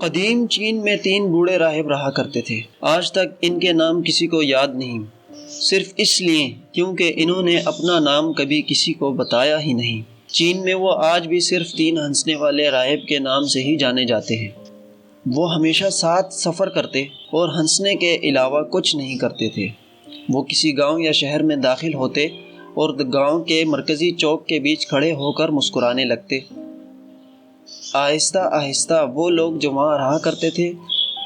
قدیم چین میں 3 بوڑھے راہب رہا کرتے تھے۔ آج تک ان کے نام کسی کو یاد نہیں، صرف اس لیے کیونکہ انہوں نے اپنا نام کبھی کسی کو بتایا ہی نہیں۔ چین میں وہ آج بھی صرف 3 ہنسنے والے راہب کے نام سے ہی جانے جاتے ہیں۔ وہ ہمیشہ ساتھ سفر کرتے اور ہنسنے کے علاوہ کچھ نہیں کرتے تھے۔ وہ کسی گاؤں یا شہر میں داخل ہوتے اور گاؤں کے مرکزی چوک کے بیچ کھڑے ہو کر مسکرانے لگتے۔ آہستہ آہستہ وہ لوگ جو وہاں رہا کرتے تھے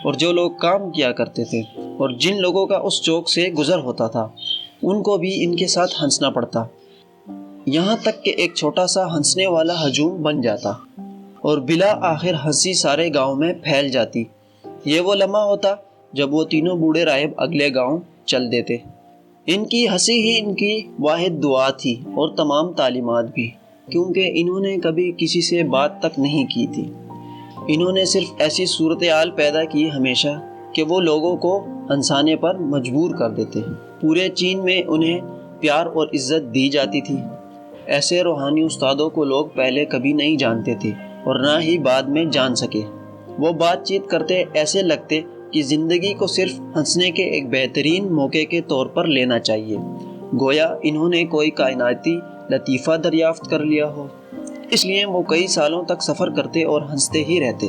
اور جو لوگ کام کیا کرتے تھے اور جن لوگوں کا اس چوک سے گزر ہوتا تھا، ان کو بھی ان کے ساتھ ہنسنا پڑتا، یہاں تک کہ ایک چھوٹا سا ہنسنے والا ہجوم بن جاتا اور بلا آخر ہنسی سارے گاؤں میں پھیل جاتی۔ یہ وہ لمحہ ہوتا جب وہ تینوں بوڑھے راہب اگلے گاؤں چل دیتے۔ ان کی ہنسی ہی ان کی واحد دعا تھی اور تمام تعلیمات بھی، کیونکہ انہوں نے کبھی کسی سے بات تک نہیں کی تھی۔ انہوں نے صرف ایسی صورتحال پیدا کی ہمیشہ کہ وہ لوگوں کو ہنسانے پر مجبور کر دیتے۔ پورے چین میں انہیں پیار اور عزت دی جاتی تھی۔ ایسے روحانی استادوں کو لوگ پہلے کبھی نہیں جانتے تھے اور نہ ہی بعد میں جان سکے۔ وہ بات چیت کرتے ایسے لگتے کہ زندگی کو صرف ہنسنے کے ایک بہترین موقع کے طور پر لینا چاہیے، گویا انہوں نے کوئی کائناتی لطیفہ دریافت کر لیا ہو۔ اس لیے وہ کئی سالوں تک سفر کرتے اور ہنستے ہی رہتے۔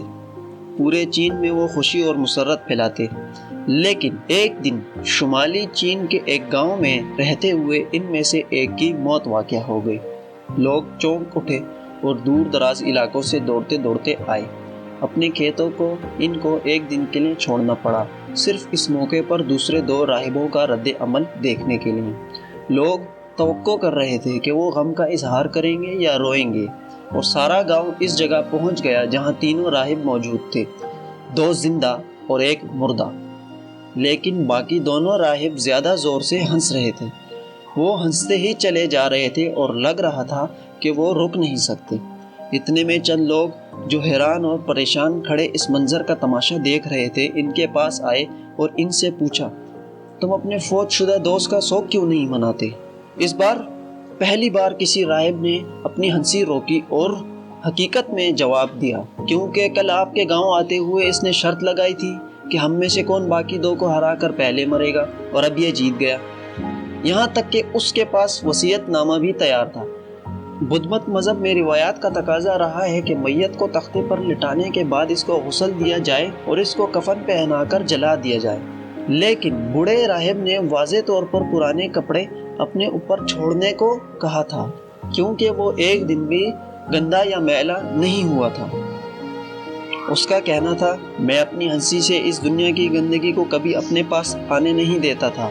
پورے چین میں وہ خوشی اور مسرت پھیلاتے۔ لیکن ایک دن شمالی چین کے ایک گاؤں میں رہتے ہوئے ان میں سے ایک کی موت واقع ہو گئی۔ لوگ چونک اٹھے اور دور دراز علاقوں سے دوڑتے دوڑتے آئے۔ اپنے کھیتوں کو ان کو ایک دن کے لیے چھوڑنا پڑا، صرف اس موقع پر دوسرے 2 راہبوں کا رد عمل دیکھنے کے لیے۔ لوگ توقع کر رہے تھے کہ وہ غم کا اظہار کریں گے یا روئیں گے، اور سارا گاؤں اس جگہ پہنچ گیا جہاں تینوں راہب موجود تھے، 2 زندہ اور 1 مردہ۔ لیکن باقی دونوں راہب زیادہ زور سے ہنس رہے تھے۔ وہ ہنستے ہی چلے جا رہے تھے اور لگ رہا تھا کہ وہ رک نہیں سکتے۔ اتنے میں چند لوگ جو حیران اور پریشان کھڑے اس منظر کا تماشا دیکھ رہے تھے ان کے پاس آئے اور ان سے پوچھا، تم اپنے فوت شدہ دوست کا سوگ کیوں نہیں مناتے؟ اس بار پہلی بار کسی راہب نے اپنی ہنسی روکی اور حقیقت میں جواب دیا، کیونکہ کل آپ کے گاؤں آتے ہوئے اس نے شرط لگائی تھی کہ ہم میں سے کون باقی 2 کو ہرا کر پہلے مرے گا، اور اب یہ جیت گیا۔ یہاں تک کہ اس کے پاس وصیت نامہ بھی تیار تھا۔ بدھ مت مذہب میں روایات کا تقاضا رہا ہے کہ میت کو تختے پر لٹانے کے بعد اس کو غسل دیا جائے اور اس کو کفن پہنا کر جلا دیا جائے، لیکن بوڑھے راہب نے واضح طور پر پرانے کپڑے اپنے اوپر چھوڑنے کو کہا تھا، کیونکہ وہ ایک دن بھی گندا یا میلا نہیں ہوا تھا۔ اس کا کہنا تھا، میں اپنی ہنسی سے اس دنیا کی گندگی کو کبھی اپنے پاس آنے نہیں دیتا تھا۔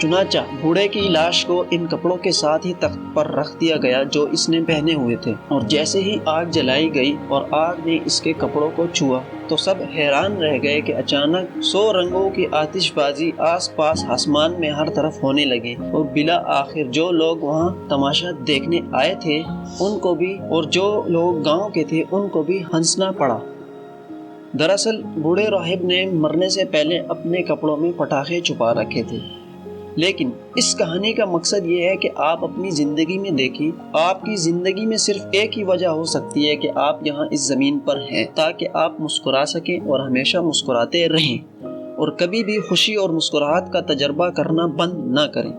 چنانچہ بوڑھے کی لاش کو ان کپڑوں کے ساتھ ہی تخت پر رکھ دیا گیا جو اس نے پہنے ہوئے تھے، اور جیسے ہی آگ جلائی گئی اور آگ نے اس کے کپڑوں کو چھوا تو سب حیران رہ گئے کہ اچانک 100 رنگوں کی آتش بازی آس پاس آسمان میں ہر طرف ہونے لگی، اور بلا آخر جو لوگ وہاں تماشا دیکھنے آئے تھے ان کو بھی اور جو لوگ گاؤں کے تھے ان کو بھی ہنسنا پڑا۔ دراصل بوڑھے راہب نے مرنے سے پہلے اپنے کپڑوں میں پٹاخے چھپا رکھے تھے۔ لیکن اس کہانی کا مقصد یہ ہے کہ آپ اپنی زندگی میں دیکھیں، آپ کی زندگی میں صرف ایک ہی وجہ ہو سکتی ہے کہ آپ یہاں اس زمین پر ہیں، تاکہ آپ مسکرا سکیں اور ہمیشہ مسکراتے رہیں، اور کبھی بھی خوشی اور مسکراہٹ کا تجربہ کرنا بند نہ کریں۔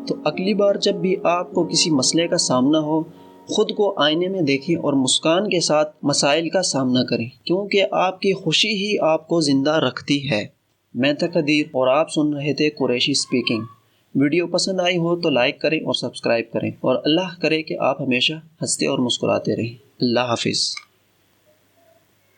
تو اگلی بار جب بھی آپ کو کسی مسئلے کا سامنا ہو، خود کو آئینے میں دیکھیں اور مسکان کے ساتھ مسائل کا سامنا کریں، کیونکہ آپ کی خوشی ہی آپ کو زندہ رکھتی ہے۔ میں تھا قدیر اور آپ سن رہے تھے قریشی اسپیکنگ۔ ویڈیو پسند آئی ہو تو لائک کریں اور سبسکرائب کریں، اور اللہ کرے کہ آپ ہمیشہ ہنستے اور مسکراتے رہیں۔ اللہ حافظ۔